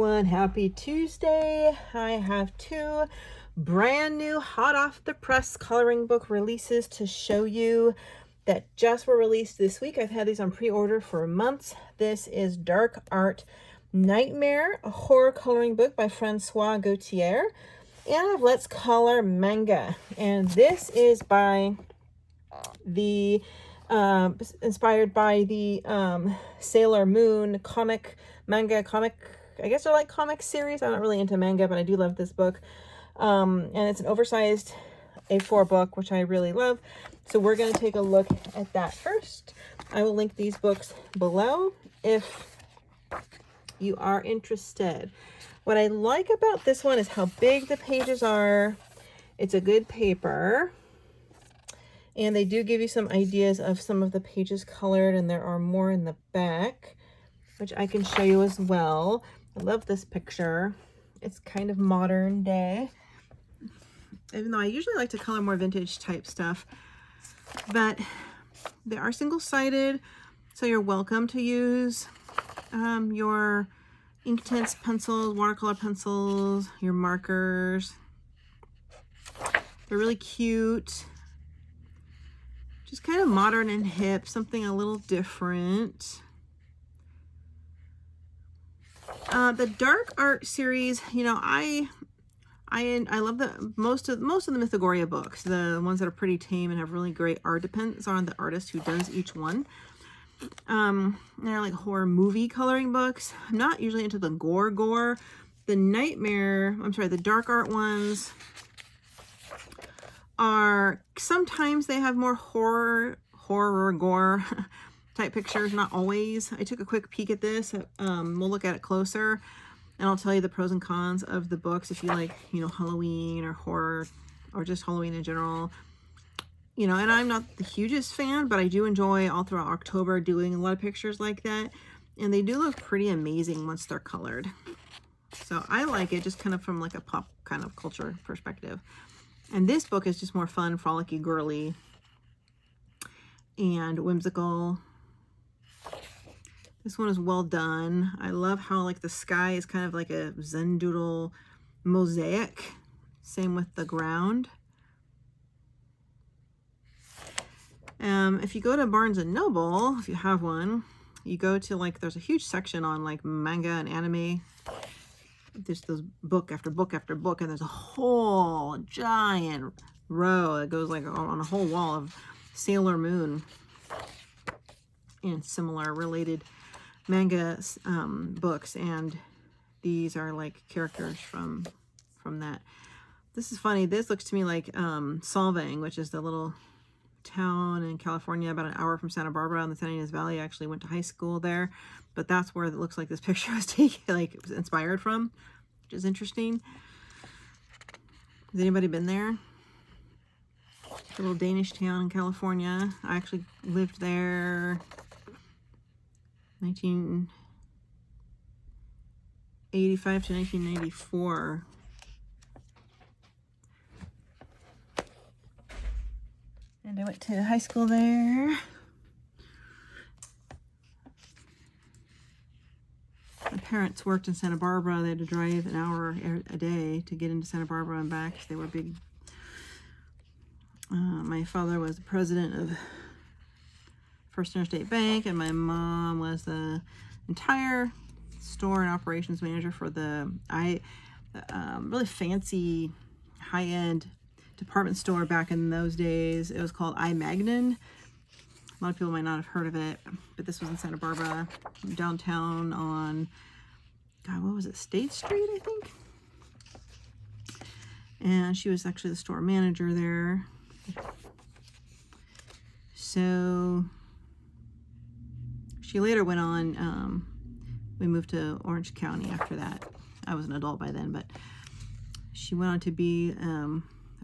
everyone, happy Tuesday. I have two brand new hot off the press coloring book releases to show you that just were released this week. I've had these on pre-order for months. This is Dark Art Nightmare, a horror coloring book by Francois Gautier, and Let's Color Manga. And this is by the inspired by the Sailor Moon manga comic. I guess they're like comic series. I'm not really into manga, but I do love this book. And it's an oversized A4 book, which I really love. So we're going to take a look at that first. I will link these books below if you are interested. What I like about this one is how big the pages are. It's a good paper. And they do give you some ideas of some of the pages colored, and there are more in the back, which I can show you as well. I love this picture. It's kind of modern day, even though I usually like to color more vintage type stuff. But they are single-sided, so you're welcome to use your Inktense pencils, watercolor pencils, your markers. They're really cute. Just kind of modern and hip, something a little different. The Dark Art series, you know, I love the most of the Mythagoria books, the ones that are pretty tame and have really great art. Depends on the artist who does each one. They're like horror movie coloring books. I'm not usually into the gore. The Dark Art ones are sometimes they have more horror gore type pictures, not always. I took a quick peek at this. We'll look at it closer and I'll tell you the pros and cons of the books if you like, you know, Halloween or horror or just Halloween in general. You know, and I'm not the hugest fan, but I do enjoy all throughout October doing a lot of pictures like that. And they do look pretty amazing once they're colored. So I like it just kind of from like a pop kind of culture perspective. And this book is just more fun, frolicky, girly, and whimsical. This one is well done. I love how like the sky is kind of like a Zen doodle mosaic. Same with the ground. If you go to Barnes & Noble, if you have one, you go to like, there's a huge section on like manga and anime. There's those book after book after book, and there's a whole giant row that goes like on a whole wall of Sailor Moon and similar related manga books, and these are like characters from that. This is funny. This looks to me like Solvang, which is the little town in California about an hour from Santa Barbara in the San Ynez Valley. I actually went to high school there, but that's where it looks like this picture was taken, like it was inspired from, which is interesting. Has anybody been there? It's a little Danish town in California. I actually lived there 1985 to 1994. And I went to high school there. My parents worked in Santa Barbara. They had to drive an hour a day to get into Santa Barbara and back. They were big. My father was the president of First Interstate Bank, and my mom was the entire store and operations manager for the really fancy, high-end department store back in those days. It was called I Magnin. A lot of people might not have heard of it, but this was in Santa Barbara, downtown on, God, what was it, State Street, I think? And she was actually the store manager there. So she later went on, we moved to Orange County after that. I was an adult by then, but she went on to be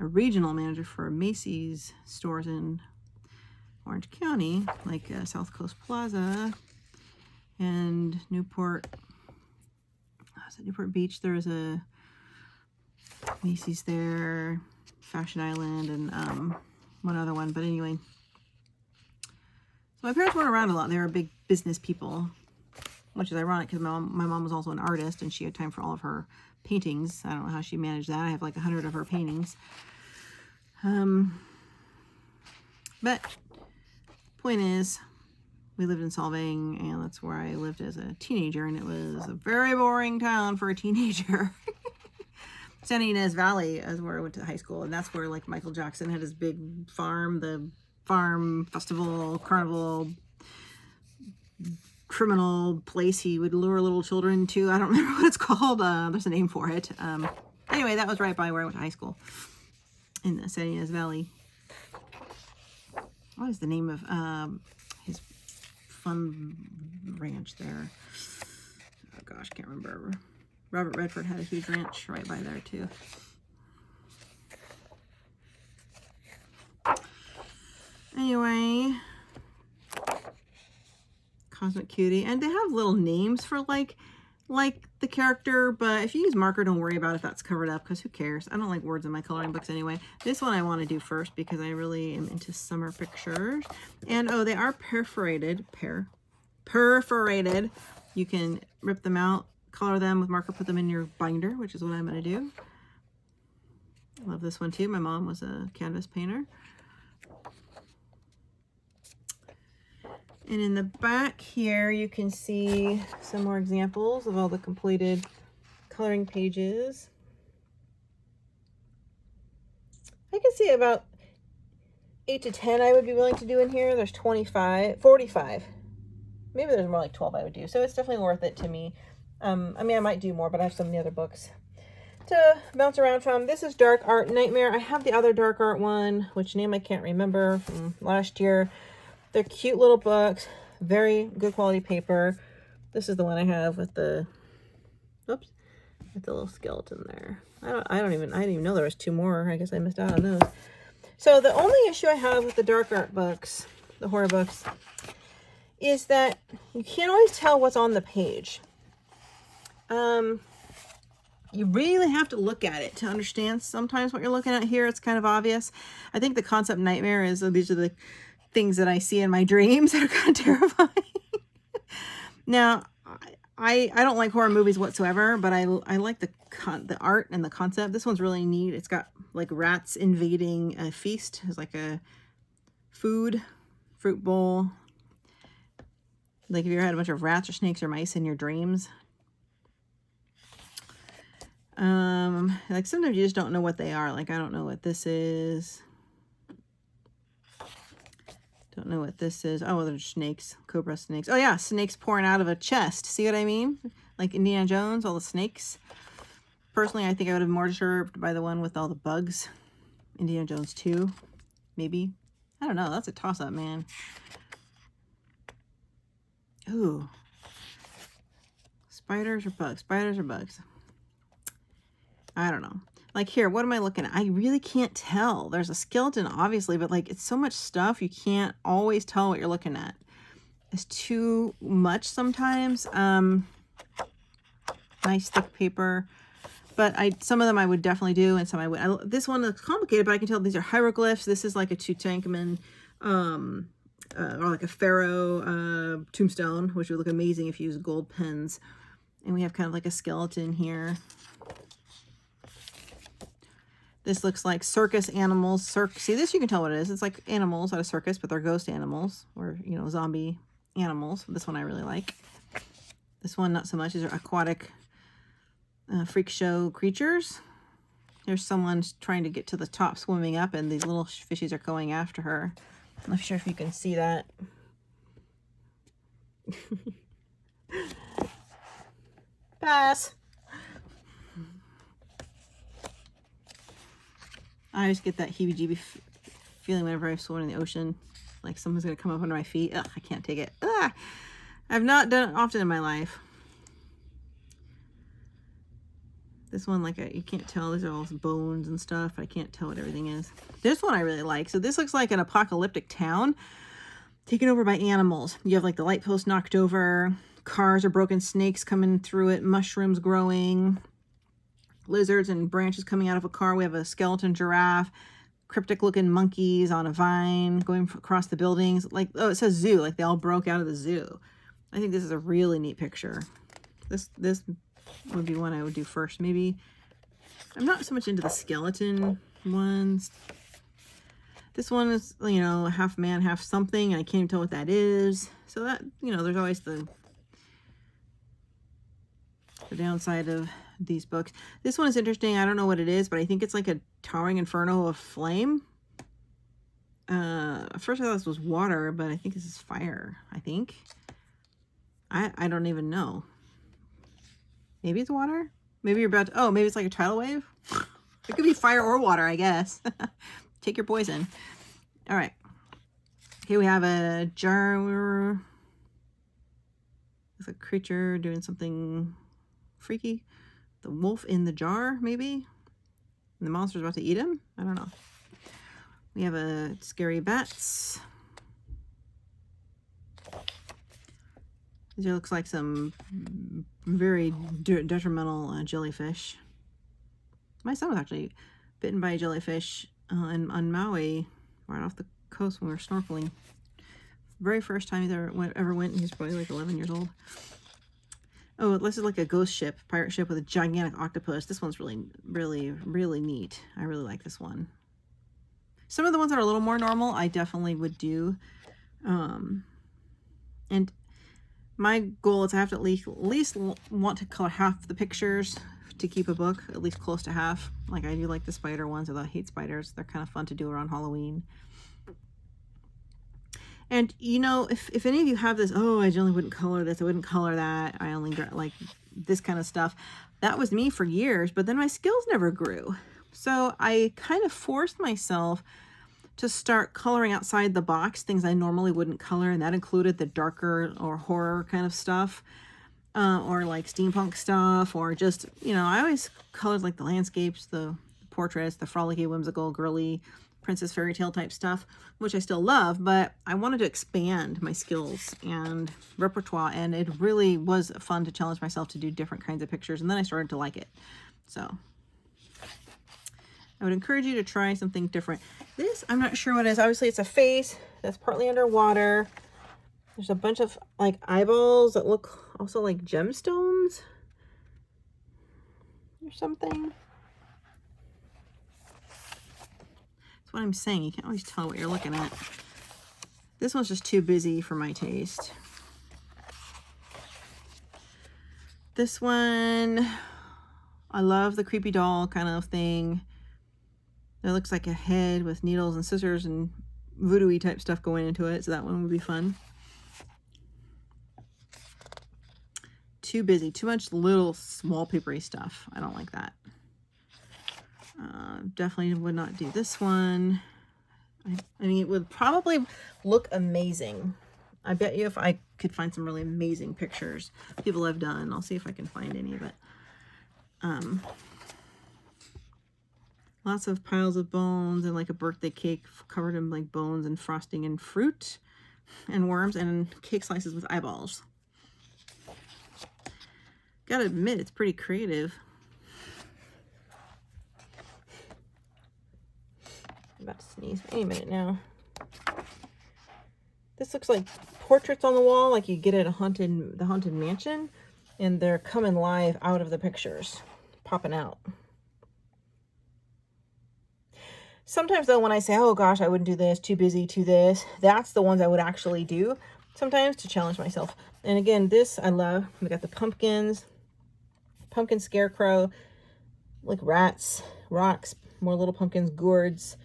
a regional manager for Macy's stores in Orange County, like South Coast Plaza and Newport Beach. There was a Macy's there, Fashion Island, and one other one. But anyway, so my parents went around a lot. They were big business people. which is ironic because my mom was also an artist and she had time for all of her paintings. I don't know how she managed that. I have like 100 of her paintings. But point is, we lived in Solvang, and that's where I lived as a teenager, and it was a very boring town for a teenager. San Ynez Valley is where I went to high school, and that's where like Michael Jackson had his big farm, the farm festival, carnival, criminal place he would lure little children to. I don't remember what it's called. There's a name for it. Anyway, that was right by where I went to high school in the San Ynez Valley. What is the name of his fun ranch there? Oh gosh, can't remember. Robert Redford had a huge ranch right by there too. Anyway, Cosmic Cutie, and they have little names for like the character, but if you use marker, don't worry about if that's covered up, because who cares? I don't like words in my coloring books anyway. This one I want to do first because I really am into summer pictures. And oh, they are perforated. Perforated. You can rip them out, color them with marker, put them in your binder, which is what I'm going to do. Love this one too. My mom was a canvas painter. And in the back here, you can see some more examples of all the completed coloring pages. I can see about 8 to 10 I would be willing to do in here. There's 45. Maybe there's more like 12 I would do. So it's definitely worth it to me. I mean, I might do more, but I have so many other books to bounce around from. This is Dark Art Nightmare. I have the other Dark Art one, which name I can't remember, from last year. They're cute little books, very good quality paper. This is the one I have with the, oops, with the little skeleton there. I didn't even know there was 2 more. I guess I missed out on those. So the only issue I have with the dark art books, the horror books, is that you can't always tell what's on the page. You really have to look at it to understand sometimes what you're looking at here. It's kind of obvious. I think the concept nightmare is, these are the things that I see in my dreams that are kind of terrifying. Now, I don't like horror movies whatsoever, but I like the art and the concept. This one's really neat. It's got like rats invading a feast. It's like a fruit bowl. Like, have you ever had a bunch of rats or snakes or mice in your dreams? Like sometimes you just don't know what they are. Like, I don't know what this is. Don't know what this is. Oh, well, there's snakes, cobra snakes. Oh yeah, snakes pouring out of a chest. See what I mean? Like Indiana Jones, all the snakes. Personally, I think I would have been more disturbed by the one with all the bugs. Indiana Jones 2, maybe. I don't know. That's a toss-up, man. Ooh. Spiders or bugs? Spiders or bugs? I don't know. Like here, what am I looking at? I really can't tell. There's a skeleton, obviously, but like it's so much stuff, you can't always tell what you're looking at. It's too much sometimes. Nice thick paper. But some of them I would definitely do, and some I would. This one looks complicated, but I can tell these are hieroglyphs. This is like a Tutankhamun, or like a pharaoh tombstone, which would look amazing if you use gold pens. And we have kind of like a skeleton here. This looks like circus animals. See, this you can tell what it is. It's like animals at a circus, but they're ghost animals, or, you know, zombie animals. This one I really like. This one, not so much. These are aquatic freak show creatures. There's someone trying to get to the top, swimming up, and these little fishies are going after her. I'm not sure if you can see that. Pass. I always get that heebie-jeebie feeling whenever I swim in the ocean, like someone's going to come up under my feet. Ugh, I can't take it. Ugh. I've not done it often in my life. This one, like, you can't tell. These are all bones and stuff. I can't tell what everything is. This one I really like. So this looks like an apocalyptic town taken over by animals. You have like the light post knocked over, cars are broken, snakes coming through it, mushrooms growing, lizards and branches coming out of a car. We have a skeleton giraffe, cryptic looking monkeys on a vine going across the buildings. Like, oh, it says zoo, like they all broke out of the zoo. I think this is a really neat picture. This would be one I would do first. Maybe, I'm not so much into the skeleton ones. This one is, you know, half man, half something. I can't even tell what that is. So that, you know, there's always the downside of these books. This one is interesting. I don't know what it is, but I think it's like a towering inferno of flame. At first I thought this was water, but I think this is fire, I think. I don't even know. Maybe it's water? Maybe you're about to, oh, maybe it's like a tidal wave? It could be fire or water, I guess. Take your poison. All right. Okay, we have a jar with a creature doing something freaky. The wolf in the jar, maybe? And the monster's about to eat him? I don't know. We have a scary bats. It looks like some very detrimental jellyfish. My son was actually bitten by a jellyfish on Maui, right off the coast when we were snorkeling. Very first time he ever went, he was probably like 11 years old. Oh, this is like a ghost ship, pirate ship with a gigantic octopus. This one's really, really, really neat. I really like this one. Some of the ones that are a little more normal, I definitely would do. And my goal is I have to at least want to color half the pictures to keep a book, at least close to half. Like I do like the spider ones, although I hate spiders. They're kind of fun to do around Halloween. And you know, if any of you have this, oh, I generally wouldn't color this, I wouldn't color that, I only like this kind of stuff. That was me for years, but then my skills never grew. So I kind of forced myself to start coloring outside the box, things I normally wouldn't color, and that included the darker or horror kind of stuff, or like steampunk stuff, or just, you know, I always colored like the landscapes, the portraits, the frolicky, whimsical, girly, princess fairy tale type stuff, which I still love, but I wanted to expand my skills and repertoire, and it really was fun to challenge myself to do different kinds of pictures, and then I started to like it. So I would encourage you to try something different. This, I'm not sure what it is. Obviously it's a face that's partly underwater. There's a bunch of like eyeballs that look also like gemstones or something. That's what I'm saying. You can't always tell what you're looking at. This one's just too busy for my taste. This one, I love the creepy doll kind of thing. It looks like a head with needles and scissors and voodoo-y type stuff going into it, so that one would be fun. Too busy, too much little wallpapery stuff. I don't like that. Definitely would not do this one. I mean, it would probably look amazing. I bet you if I could find some really amazing pictures people have done, I'll see if I can find any, but lots of piles of bones and like a birthday cake covered in like bones and frosting and fruit and worms and cake slices with eyeballs. Gotta admit, it's pretty creative. I'm about to sneeze any minute now. This looks like portraits on the wall, like you get at the haunted mansion, and they're coming live out of the pictures, popping out. Sometimes though, when I say, oh gosh, I wouldn't do this, too busy, too this, that's the ones I would actually do sometimes to challenge myself. And again, this I love. We got the pumpkins, pumpkin scarecrow, like rats, rocks, more little pumpkins, gourds,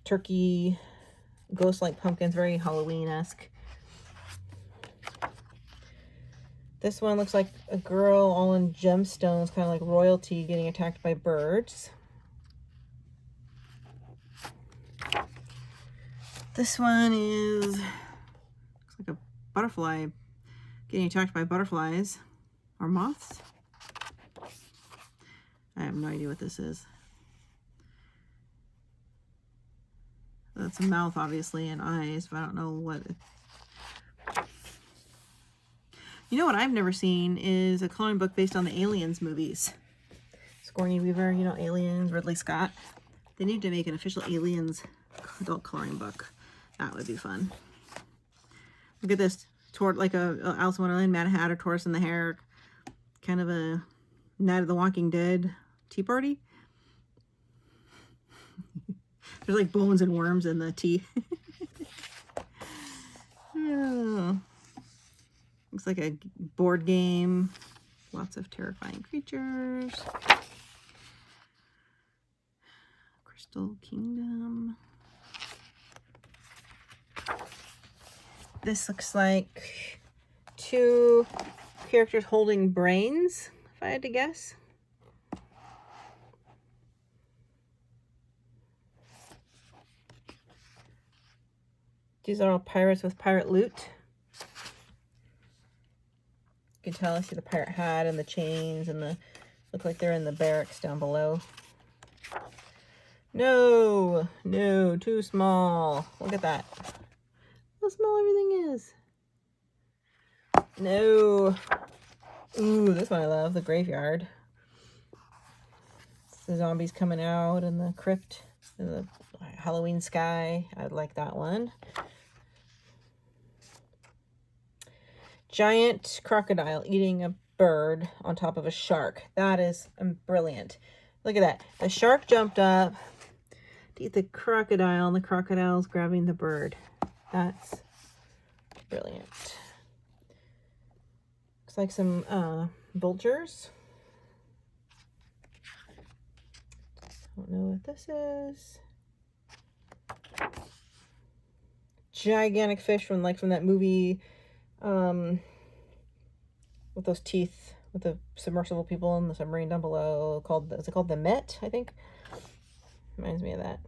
turkey, ghost-like pumpkins, very Halloween-esque. This one looks like a girl all in gemstones, kind of like royalty getting attacked by birds. This one is, looks like a butterfly getting attacked by butterflies or moths. I have no idea what this is. That's a mouth, obviously, and eyes, but I don't know what. You know what I've never seen is a coloring book based on the Aliens movies. Sigourney Weaver, you know, Aliens, Ridley Scott. They need to make an official Aliens adult coloring book. That would be fun. Look at this. toward like a Alice in Wonderland, Mad Hatter, Tortoise in the Hare, kind of a Night of the Walking Dead tea party. There's like bones and worms in the tea. Oh. Looks like a board game. Lots of terrifying creatures. Crystal Kingdom. This looks like 2 characters holding brains, if I had to guess. These are all pirates with pirate loot. You can tell, I see the pirate hat and the chains and the, look like they're in the barracks down below. No, no, too small. Look at that. How small everything is. No. Ooh, this one I love, the graveyard. It's the zombies coming out and the crypt and the Halloween sky. I like that one. Giant crocodile eating a bird on top of a shark. That is brilliant. Look at that. The shark jumped up to eat the crocodile, and the crocodile's grabbing the bird. That's brilliant. Looks like some vultures. Don't know what this is. Gigantic fish from that movie with those teeth, with the submersible people in the submarine down below, is it called the Met, I think? Reminds me of that.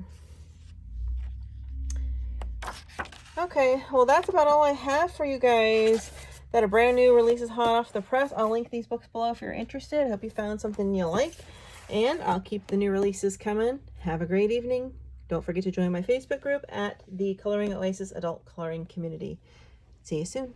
Okay, well that's about all I have for you guys that are brand new releases hot off the press. I'll link these books below if you're interested. I hope you found something you like, and I'll keep the new releases coming. Have a great evening. Don't forget to join my Facebook group at the Coloring Oasis Adult Coloring Community. See you soon.